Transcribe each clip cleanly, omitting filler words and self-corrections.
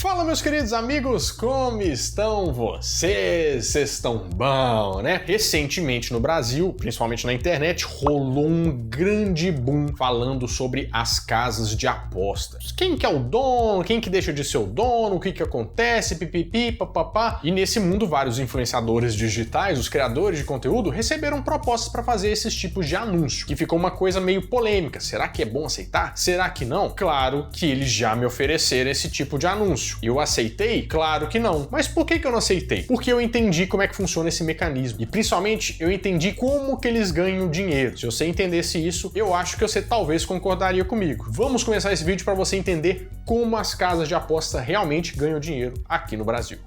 Fala, meus queridos amigos, como estão vocês? Vocês estão bom, né? Recentemente no Brasil, principalmente na internet, rolou um grande boom falando sobre as casas de apostas. Quem que é o dono, quem que deixa de ser o dono, o que que acontece, pipipi, papapá. E nesse mundo, vários influenciadores digitais, os criadores de conteúdo, receberam propostas para fazer esses tipos de anúncio, que ficou uma coisa meio polêmica. Será que é bom aceitar? Será que não? Claro que eles já me ofereceram esse tipo de anúncio. Eu aceitei? Claro que não. Mas por que eu não aceitei? Porque eu entendi como é que funciona esse mecanismo. E principalmente, eu entendi como que eles ganham dinheiro. Se você entendesse isso, eu acho que você talvez concordaria comigo. Vamos começar esse vídeo para você entender como as casas de aposta realmente ganham dinheiro aqui no Brasil.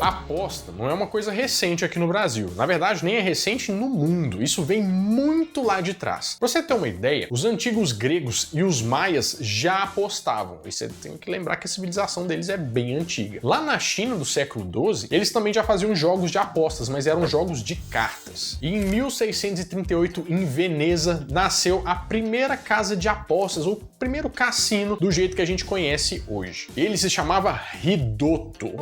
A aposta não é uma coisa recente aqui no Brasil. Na verdade, nem é recente no mundo. Isso vem muito lá de trás. Pra você ter uma ideia, os antigos gregos e os maias já apostavam. E você tem que lembrar que a civilização deles é bem antiga. Lá na China do século XII, eles também já faziam jogos de apostas, mas eram jogos de cartas. E em 1638, em Veneza, nasceu a primeira casa de apostas, ou primeiro cassino do jeito que a gente conhece hoje. Ele se chamava Ridotto.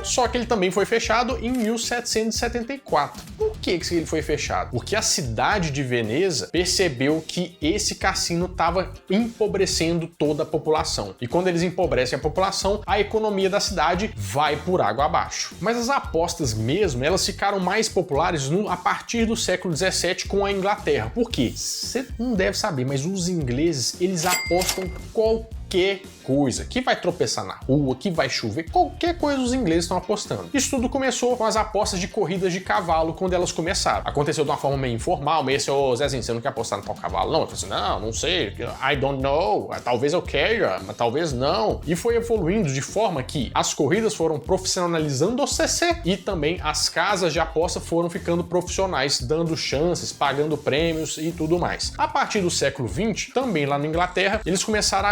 Só que ele também foi fechado em 1774. Por que ele foi fechado? Porque a cidade de Veneza percebeu que esse cassino estava empobrecendo toda a população. E quando eles empobrecem a população, a economia da cidade vai por água abaixo. Mas as apostas mesmo, elas ficaram mais populares a partir do século XVII com a Inglaterra. Por quê? Você não deve saber, mas os ingleses, eles apostam qualquer coisa, que vai tropeçar na rua, que vai chover, qualquer coisa os ingleses estão apostando. Isso tudo começou com as apostas de corridas de cavalo quando elas começaram. Aconteceu de uma forma meio informal, meio assim, ô Zezinho, você não quer apostar no tal cavalo? Não, eu falei assim, não sei, I don't know, talvez eu queira, mas talvez não. E foi evoluindo de forma que as corridas foram profissionalizando o CC e também as casas de aposta foram ficando profissionais, dando chances, pagando prêmios e tudo mais. A partir do século XX, também lá na Inglaterra, eles começaram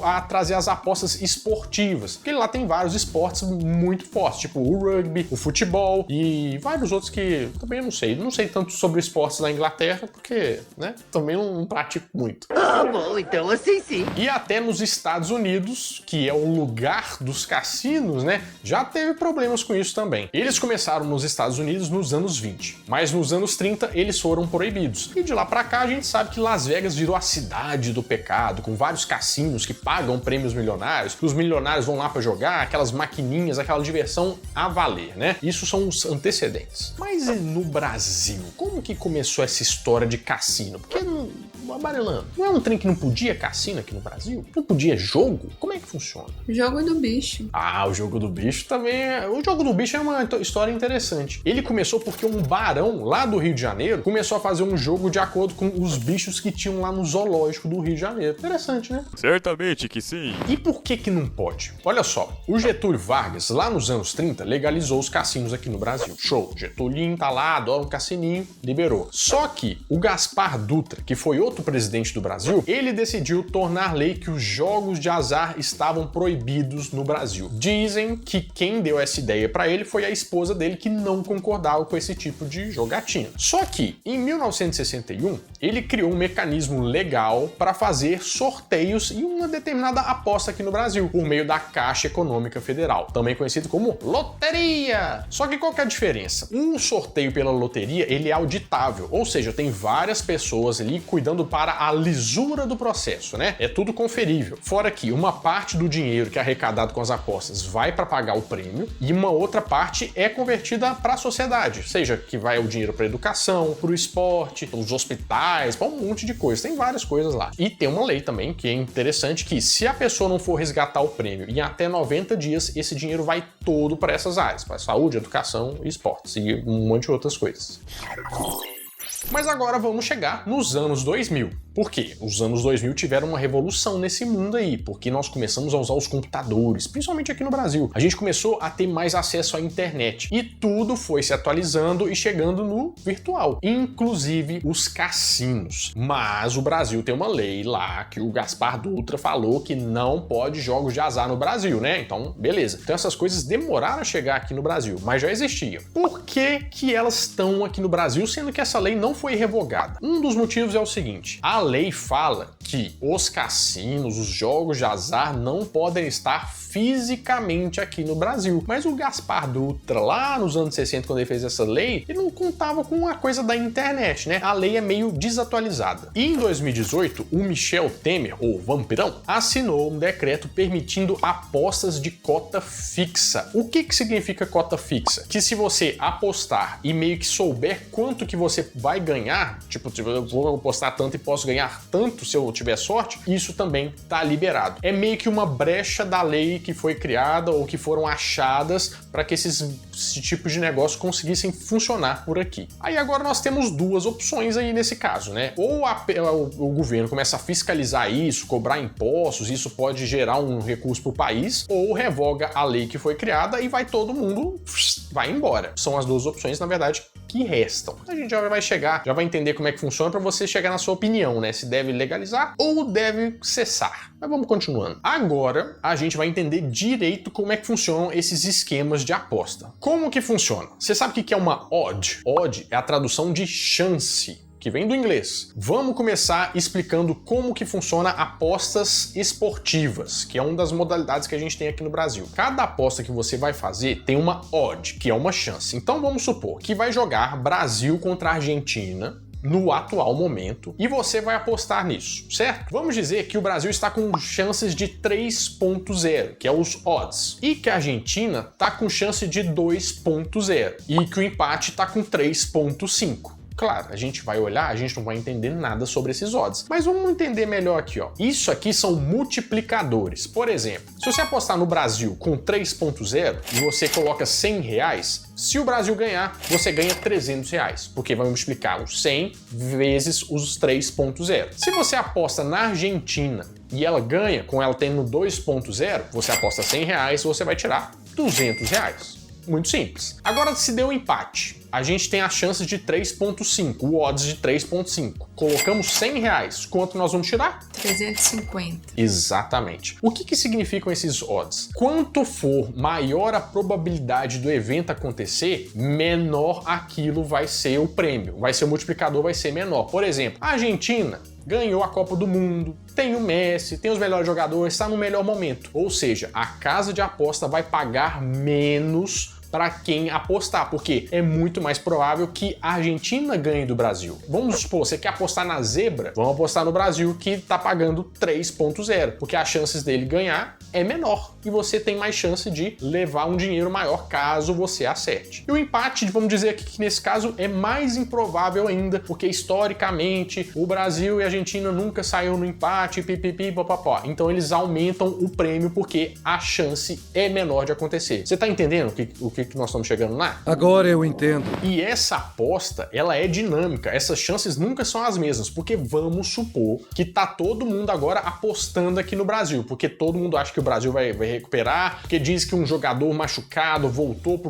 a trazer as apostas esportivas, porque lá tem vários esportes muito fortes, tipo o rugby, o futebol e vários outros que também eu não sei tanto sobre esportes na Inglaterra, porque, né, também não pratico muito. Ah, bom, então assim sim. E até nos Estados Unidos, que é o lugar dos cassinos, né, já teve problemas com isso também. Eles começaram nos Estados Unidos nos anos 20, mas nos anos 30 eles foram proibidos. E de lá pra cá a gente sabe que Las Vegas virou a cidade do pecado, com vários cassinos que pagam prêmios milionários, que os milionários vão lá para jogar, aquelas maquininhas, aquela diversão a valer, né? Isso são os antecedentes. Mas e no Brasil? Como que começou essa história de cassino? Porque amarelando, não é um trem que não podia cassino aqui no Brasil? Não podia jogo? Como é que funciona? Jogo do bicho. Ah, o jogo do bicho também é... O jogo do bicho é uma história interessante. Ele começou porque um barão lá do Rio de Janeiro começou a fazer um jogo de acordo com os bichos que tinham lá no zoológico do Rio de Janeiro. Interessante, né? Certamente que sim. E por que não pode? Olha só, o Getúlio Vargas, lá nos anos 30, legalizou os cassinos aqui no Brasil. Show, Getulinho tá lá, adora um cassininho, liberou. Só que o Gaspar Dutra, que foi outro presidente do Brasil, ele decidiu tornar lei que os jogos de azar estavam proibidos no Brasil. Dizem que quem deu essa ideia para ele foi a esposa dele, que não concordava com esse tipo de jogatina. Só que, em 1961, ele criou um mecanismo legal para fazer sorteios em uma determinada aposta aqui no Brasil, por meio da Caixa Econômica Federal, também conhecido como loteria. Só que qual que é a diferença? Um sorteio pela loteria, ele é auditável, ou seja, tem várias pessoas ali cuidando para a lisura do processo, né? É tudo conferível. Fora que uma parte do dinheiro que é arrecadado com as apostas vai para pagar o prêmio e uma outra parte é convertida para a sociedade, seja que vai o dinheiro para educação, para o esporte, para os hospitais, para um monte de coisa. Tem várias coisas lá. E tem uma lei também que é interessante, que se a pessoa não for resgatar o prêmio em até 90 dias, esse dinheiro vai todo para essas áreas, para saúde, educação e esportes e um monte de outras coisas. Mas agora vamos chegar nos anos 2000. Por quê? Os anos 2000 tiveram uma revolução nesse mundo aí, porque nós começamos a usar os computadores, principalmente aqui no Brasil. A gente começou a ter mais acesso à internet e tudo foi se atualizando e chegando no virtual, inclusive os cassinos. Mas o Brasil tem uma lei lá que o Gaspar Dutra falou que não pode jogos de azar no Brasil, né? Então, beleza. Então essas coisas demoraram a chegar aqui no Brasil, mas já existiam. Por que que elas estão aqui no Brasil, sendo que essa lei não foi revogada? Um dos motivos é o seguinte: a lei fala que os cassinos, os jogos de azar não podem estar fisicamente aqui no Brasil. Mas o Gaspar Dutra, lá nos anos 60, quando ele fez essa lei, ele não contava com a coisa da internet, né? A lei é meio desatualizada. E em 2018, o Michel Temer, ou Vampirão, assinou um decreto permitindo apostas de cota fixa. O que significa cota fixa? Que se você apostar e meio que souber quanto que você vai ganhar, tipo, eu vou apostar tanto e posso ganhar tanto se eu tiver sorte, isso também tá liberado. É meio que uma brecha da lei que foi criada ou que foram achadas para que esse tipo de negócio conseguissem funcionar por aqui. Aí agora nós temos duas opções aí nesse caso, né? Ou o governo começa a fiscalizar isso, cobrar impostos, isso pode gerar um recurso para o país, ou revoga a lei que foi criada e vai todo mundo vai embora. São as duas opções, na verdade, que restam. A gente já vai chegar, já vai entender como é que funciona para você chegar na sua opinião, né? Se deve legalizar ou deve cessar. Mas vamos continuando. Agora a gente vai entender direito como é que funcionam esses esquemas de aposta. Como que funciona? Você sabe o que é uma odd? Odd é a tradução de chance, que vem do inglês. Vamos começar explicando como que funciona apostas esportivas, que é uma das modalidades que a gente tem aqui no Brasil. Cada aposta que você vai fazer tem uma odd, que é uma chance. Então vamos supor que vai jogar Brasil contra Argentina no atual momento e você vai apostar nisso, certo? Vamos dizer que o Brasil está com chances de 3.0, que é os odds, e que a Argentina está com chance de 2.0 e que o empate está com 3.5. Claro, a gente vai olhar, a gente não vai entender nada sobre esses odds. Mas vamos entender melhor aqui, ó. Isso aqui são multiplicadores. Por exemplo, se você apostar no Brasil com 3.0 e você coloca R$100, se o Brasil ganhar, você ganha R$300, porque vai multiplicar os 100 vezes os 3.0. Se você aposta na Argentina e ela ganha, com ela tendo 2.0, você aposta R$100, você vai tirar R$200. Muito simples. Agora, se deu um empate, a gente tem a chance de 3.5, o odds de 3.5. Colocamos R$100, quanto nós vamos tirar? 350. Exatamente. O que significam esses odds? Quanto for maior a probabilidade do evento acontecer, menor aquilo vai ser o prêmio. Vai ser o multiplicador, vai ser menor. Por exemplo, a Argentina ganhou a Copa do Mundo, tem o Messi, tem os melhores jogadores, está no melhor momento. Ou seja, a casa de aposta vai pagar menos para quem apostar, porque é muito mais provável que a Argentina ganhe do Brasil. Vamos supor, você quer apostar na zebra? Vamos apostar no Brasil, que está pagando 3.0, porque as chances dele ganhar é menor e você tem mais chance de levar um dinheiro maior caso você acerte. E o empate, vamos dizer aqui que nesse caso é mais improvável ainda, porque historicamente o Brasil e a Argentina nunca saíram no empate, pipipi, papapá. Então eles aumentam o prêmio porque a chance é menor de acontecer. Você tá entendendo o que nós estamos chegando lá? Agora eu entendo. E essa aposta, ela é dinâmica. Essas chances nunca são as mesmas, porque vamos supor que tá todo mundo agora apostando aqui no Brasil, porque todo mundo acha que o Brasil vai recuperar, porque diz que um jogador machucado voltou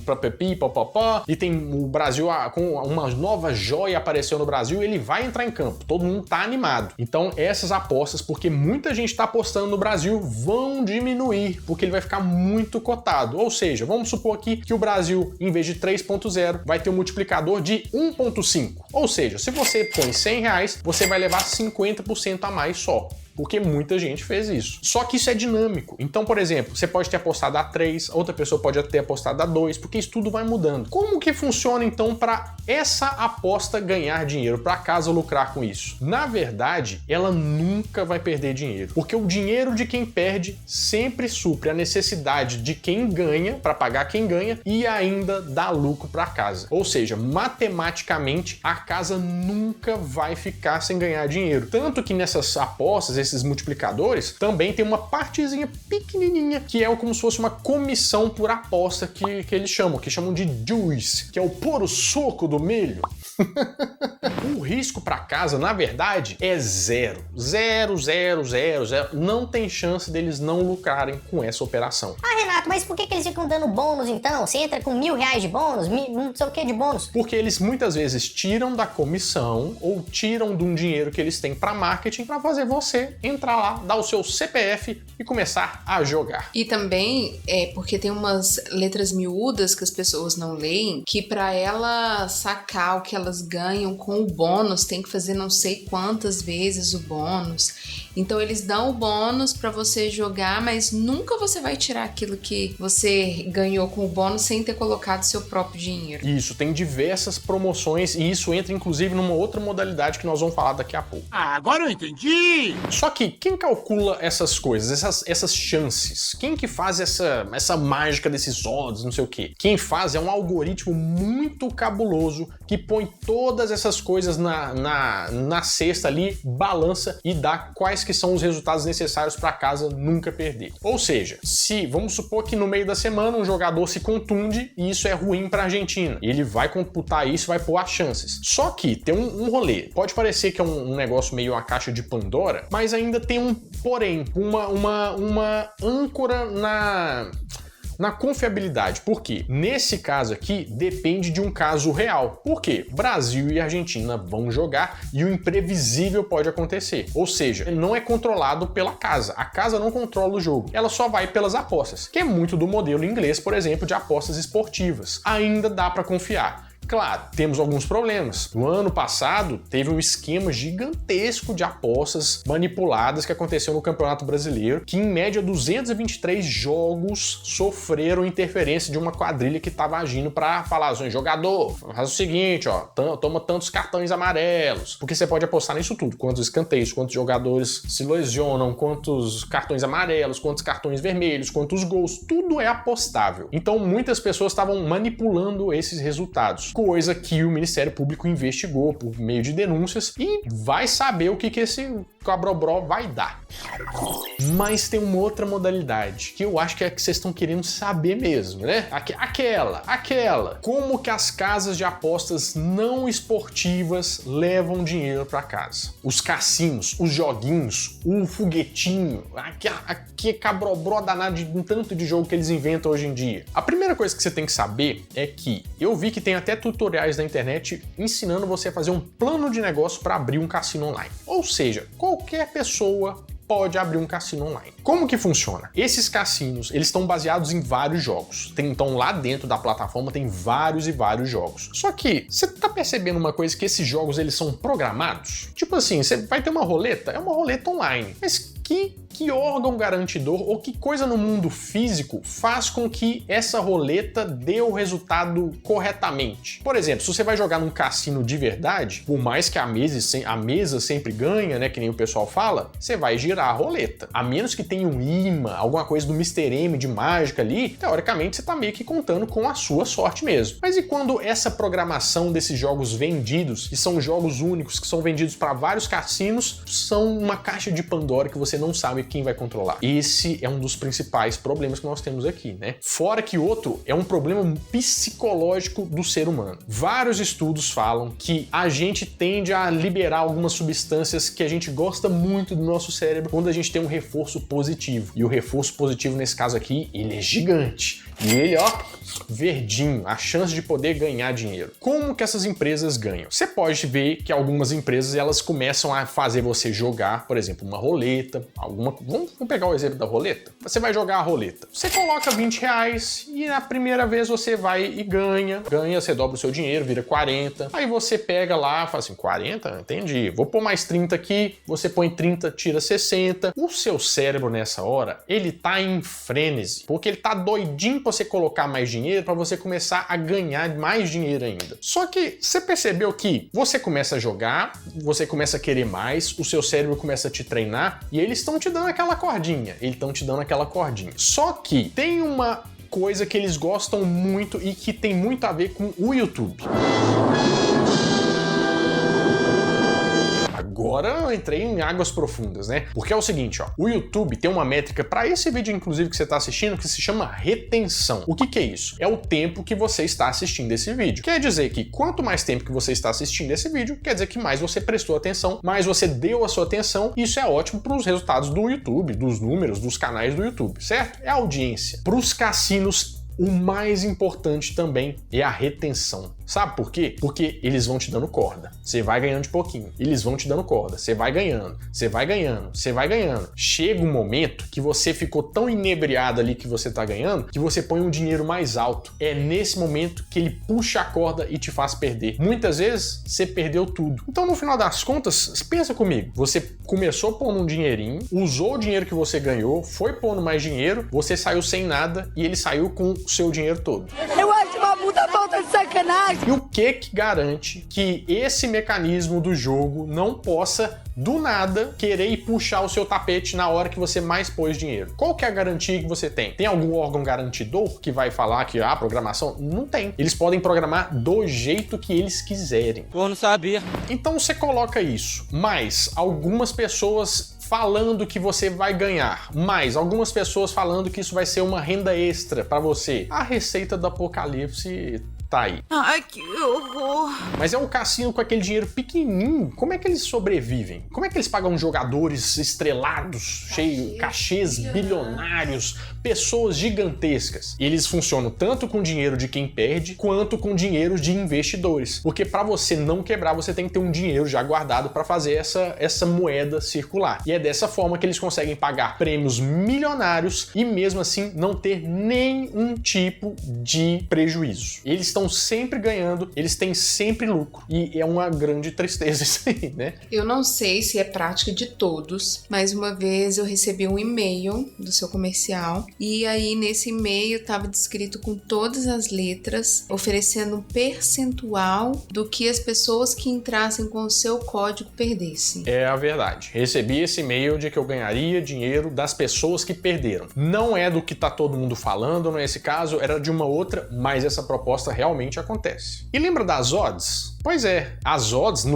pra Pepi, papapá, e tem o Brasil com uma nova joia apareceu no Brasil, ele vai entrar em campo. Todo mundo tá animado. Então essas apostas, porque muita gente tá apostando no Brasil, vão diminuir, porque ele vai ficar muito cotado. Ou seja, vamos supor aqui que o Brasil, em vez de 3.0, vai ter um multiplicador de 1.5. Ou seja, se você põe R$100, você vai levar 50% a mais só. Porque muita gente fez isso. Só que isso é dinâmico. Então, por exemplo, você pode ter apostado a 3, outra pessoa pode ter apostado a 2, porque isso tudo vai mudando. Como que funciona, então, para essa aposta ganhar dinheiro, para a casa lucrar com isso? Na verdade, ela nunca vai perder dinheiro, porque o dinheiro de quem perde sempre supre a necessidade de quem ganha, para pagar quem ganha, e ainda dá lucro para a casa. Ou seja, matematicamente, a casa nunca vai ficar sem ganhar dinheiro. Tanto que nessas apostas, esses multiplicadores, também tem uma partezinha pequenininha, que é como se fosse uma comissão por aposta que eles chamam de juice, que é o puro suco do milho. O risco para casa, na verdade, é zero. Zero, zero, zero, zero. Não tem chance deles não lucrarem com essa operação. Ah, Renato, mas por que eles ficam dando bônus então? Você entra com R$1.000 de bônus, não sei o que de bônus. Porque eles muitas vezes tiram da comissão ou tiram de um dinheiro que eles têm para marketing para fazer você entrar lá, dar o seu CPF e começar a jogar. E também é porque tem umas letras miúdas que as pessoas não leem, que para ela sacar o que elas ganham com o bônus, tem que fazer não sei quantas vezes o bônus. Então eles dão o bônus para você jogar, mas nunca você vai tirar aquilo que você ganhou com o bônus sem ter colocado seu próprio dinheiro. Isso, tem diversas promoções e isso entra inclusive numa outra modalidade que nós vamos falar daqui a pouco. Ah, agora eu entendi! Só que quem calcula essas coisas, essas chances? Quem que faz essa mágica desses odds, não sei o quê? Quem faz é um algoritmo muito cabuloso que põe todas essas coisas na cesta ali, balança e dá quais que são os resultados necessários para casa nunca perder. Ou seja, se vamos supor que no meio da semana um jogador se contunde e isso é ruim para a Argentina, ele vai computar isso, vai pôr as chances. Só que tem um rolê. Pode parecer que é um negócio meio uma caixa de Pandora, mas ainda tem um porém, uma âncora na confiabilidade. Por quê? Nesse caso aqui, depende de um caso real. Por quê? Brasil e Argentina vão jogar e o imprevisível pode acontecer. Ou seja, ele não é controlado pela casa. A casa não controla o jogo. Ela só vai pelas apostas, que é muito do modelo inglês, por exemplo, de apostas esportivas. Ainda dá para confiar. Claro, temos alguns problemas. No ano passado, teve um esquema gigantesco de apostas manipuladas que aconteceu no Campeonato Brasileiro, que em média 223 jogos sofreram interferência de uma quadrilha que estava agindo para falar assim, jogador, faz o seguinte, ó, toma tantos cartões amarelos, porque você pode apostar nisso tudo, quantos escanteios, quantos jogadores se lesionam, quantos cartões amarelos, quantos cartões vermelhos, quantos gols, tudo é apostável. Então muitas pessoas estavam manipulando esses resultados. Coisa que o Ministério Público investigou por meio de denúncias e vai saber o que esse cabrobró vai dar. Mas tem uma outra modalidade que eu acho que é a que vocês estão querendo saber mesmo, né? Aquela. Como que as casas de apostas não esportivas levam dinheiro para casa? Os cassinos, os joguinhos, o foguetinho, que cabrobró danado de um tanto de jogo que eles inventam hoje em dia. A primeira coisa que você tem que saber é que eu vi que tem até tutoriais na internet ensinando você a fazer um plano de negócio para abrir um cassino online. Ou seja, qualquer pessoa pode abrir um cassino online. Como que funciona? Esses cassinos, eles estão baseados em vários jogos. Então lá dentro da plataforma tem vários e vários jogos. Só que você tá percebendo uma coisa, que esses jogos eles são programados? Tipo assim, você vai ter uma roleta, é uma roleta online. Mas que órgão garantidor ou que coisa no mundo físico faz com que essa roleta dê o resultado corretamente? Por exemplo, se você vai jogar num cassino de verdade, por mais que a mesa sempre ganha, né, que nem o pessoal fala, você vai girar a roleta. A menos que tenha um imã, alguma coisa do Mr. M de mágica ali, teoricamente você tá meio que contando com a sua sorte mesmo. Mas e quando essa programação desses jogos vendidos, que são jogos únicos, que são vendidos para vários cassinos, são uma caixa de Pandora que você não sabe quem vai controlar? Esse é um dos principais problemas que nós temos aqui, né? Fora que outro é um problema psicológico do ser humano. Vários estudos falam que a gente tende a liberar algumas substâncias que a gente gosta muito do nosso cérebro quando a gente tem um reforço positivo. E o reforço positivo nesse caso aqui, ele é gigante. E ele, ó, verdinho, a chance de poder ganhar dinheiro. Como que essas empresas ganham? Você pode ver que algumas empresas, elas começam a fazer você jogar, por exemplo, uma roleta, vamos pegar o exemplo da roleta? Você vai jogar a roleta. Você coloca R$20 e na primeira vez você vai e ganha, você dobra o seu dinheiro, vira 40. Aí você pega lá, fala assim, 40? Entendi. Vou pôr mais 30 aqui, você põe 30, tira 60. O seu cérebro nessa hora, ele tá em frênese, porque ele tá doidinho pra você colocar mais dinheiro, para você começar a ganhar mais dinheiro ainda. Só que você percebeu que você começa a jogar, você começa a querer mais, o seu cérebro começa a te treinar e eles estão te dando aquela cordinha. Só que tem uma coisa que eles gostam muito e que tem muito a ver com o YouTube. agora eu entrei em águas profundas, né? Porque é o seguinte, ó, o YouTube tem uma métrica para esse vídeo, inclusive, que você está assistindo, que se chama retenção. O que é isso? É o tempo que você está assistindo esse vídeo. Quer dizer que quanto mais tempo que você está assistindo esse vídeo, quer dizer que mais você prestou atenção, mais você deu a sua atenção, e isso é ótimo para os resultados do YouTube, dos números, dos canais do YouTube, certo? É a audiência. Para os cassinos, o mais importante também é a retenção. Sabe por quê? Porque eles vão te dando corda. Você vai ganhando de pouquinho. Eles vão te dando corda. Você vai ganhando. Você vai ganhando. Você vai ganhando. Chega um momento que você ficou tão inebriado ali que você tá ganhando que você põe um dinheiro mais alto. É nesse momento que ele puxa a corda e te faz perder. Muitas vezes você perdeu tudo. Então, no final das contas, pensa comigo. Você começou pondo um dinheirinho, usou o dinheiro que você ganhou, foi pondo mais dinheiro, você saiu sem nada e ele saiu com o seu dinheiro todo. Eu acho uma puta falta de sacanagem. E o que garante que esse mecanismo do jogo não possa, do nada, querer ir puxar o seu tapete na hora que você mais pôs dinheiro? Qual que é a garantia que você tem? Tem algum órgão garantidor que vai falar que a programação? Não tem. Eles podem programar do jeito que eles quiserem. Por não saber. Então você coloca isso, mas algumas pessoas falando que você vai ganhar, mais algumas pessoas falando que isso vai ser uma renda extra para você. A receita do apocalipse tá aí. Ai, que horror. Mas é um cassino com aquele dinheiro pequenininho. Como é que eles sobrevivem? Como é que eles pagam jogadores estrelados, cheios, cachês bilionários, pessoas gigantescas? E eles funcionam tanto com dinheiro de quem perde, quanto com dinheiro de investidores. Porque para você não quebrar, você tem que ter um dinheiro já guardado para fazer essa moeda circular. E é dessa forma que eles conseguem pagar prêmios milionários e mesmo assim não ter nenhum tipo de prejuízo. Eles estão sempre ganhando, eles têm sempre lucro. E é uma grande tristeza isso aí, né? Eu não sei se é prática de todos, mas uma vez eu recebi um e-mail do seu comercial e aí nesse e-mail estava descrito com todas as letras, oferecendo um percentual do que as pessoas que entrassem com o seu código perdessem. É a verdade. Recebi esse e-mail de que eu ganharia dinheiro das pessoas que perderam. Não é do que tá todo mundo falando, nesse caso era de uma outra, mas essa proposta realmente acontece. E lembra das odds? Pois é, as odds,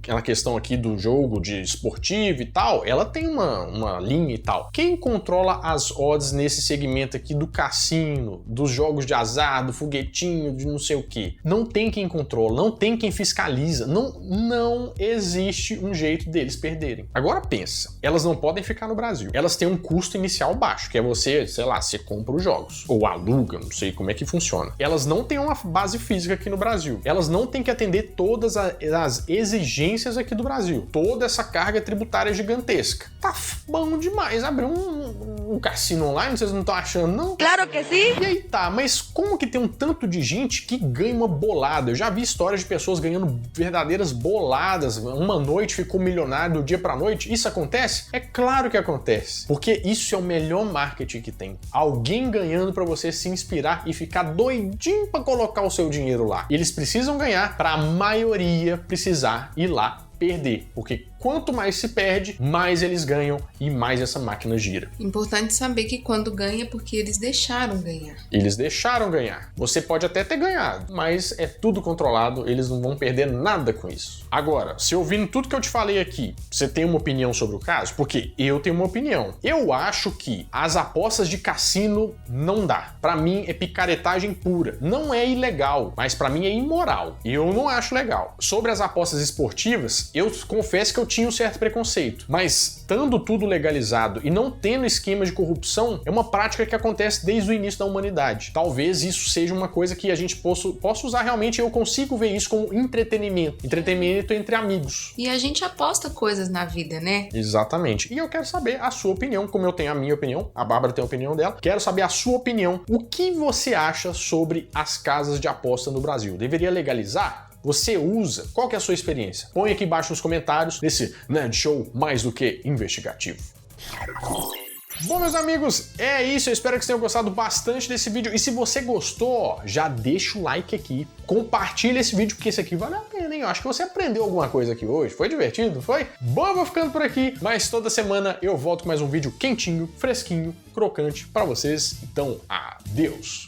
na questão aqui do jogo de esportivo e tal, ela tem uma linha e tal. Quem controla as odds nesse segmento aqui do cassino, dos jogos de azar, do foguetinho, de não sei o que? Não tem quem controla, não tem quem fiscaliza, não existe um jeito deles perderem. Agora pensa, elas não podem ficar no Brasil. Elas têm um custo inicial baixo, que é você, sei lá, você compra os jogos, ou aluga, não sei como é que funciona. Elas não têm uma base física aqui no Brasil. Elas não têm que atender todas as exigências aqui do Brasil. Toda essa carga tributária gigantesca. Tá bom demais abrir um cassino online, vocês não estão achando, não? Claro que sim. E aí tá, mas como que tem um tanto de gente que ganha uma bolada? Eu já vi histórias de pessoas ganhando verdadeiras boladas. Uma noite ficou milionário do dia pra noite. Isso acontece? É claro que acontece. Porque isso é o melhor marketing que tem. Alguém ganhando pra você se inspirar e ficar doidinho pra colocar o seu dinheiro lá. E eles precisam ganhar pra maioria precisar ir lá perder, porque quanto mais se perde, mais eles ganham e mais essa máquina gira. Importante saber que quando ganha é porque eles deixaram ganhar. Eles deixaram ganhar. Você pode até ter ganhado, mas é tudo controlado, eles não vão perder nada com isso. Agora, se ouvindo tudo que eu te falei aqui, você tem uma opinião sobre o caso? Porque eu tenho uma opinião. Eu acho que as apostas de cassino não dá. Pra mim é picaretagem pura. Não é ilegal, mas pra mim é imoral. E eu não acho legal. Sobre as apostas esportivas, eu confesso que eu tinha um certo preconceito, mas estando tudo legalizado e não tendo esquema de corrupção, é uma prática que acontece desde o início da humanidade. Talvez isso seja uma coisa que a gente possa usar realmente, e eu consigo ver isso como entretenimento entre amigos. E a gente aposta coisas na vida, né? Exatamente. E eu quero saber a sua opinião, como eu tenho a minha opinião, a Bárbara tem a opinião dela, quero saber a sua opinião. O que você acha sobre as casas de aposta no Brasil? Deveria legalizar? Você usa? Qual que é a sua experiência? Põe aqui embaixo nos comentários desse Nerd Show mais do que investigativo. Bom, meus amigos, é isso. Eu espero que vocês tenham gostado bastante desse vídeo. E se você gostou, já deixa o like aqui. Compartilha esse vídeo, porque esse aqui vale a pena, hein? Eu acho que você aprendeu alguma coisa aqui hoje. Foi divertido, não foi? Bom, eu vou ficando por aqui. Mas toda semana eu volto com mais um vídeo quentinho, fresquinho, crocante pra vocês. Então, adeus!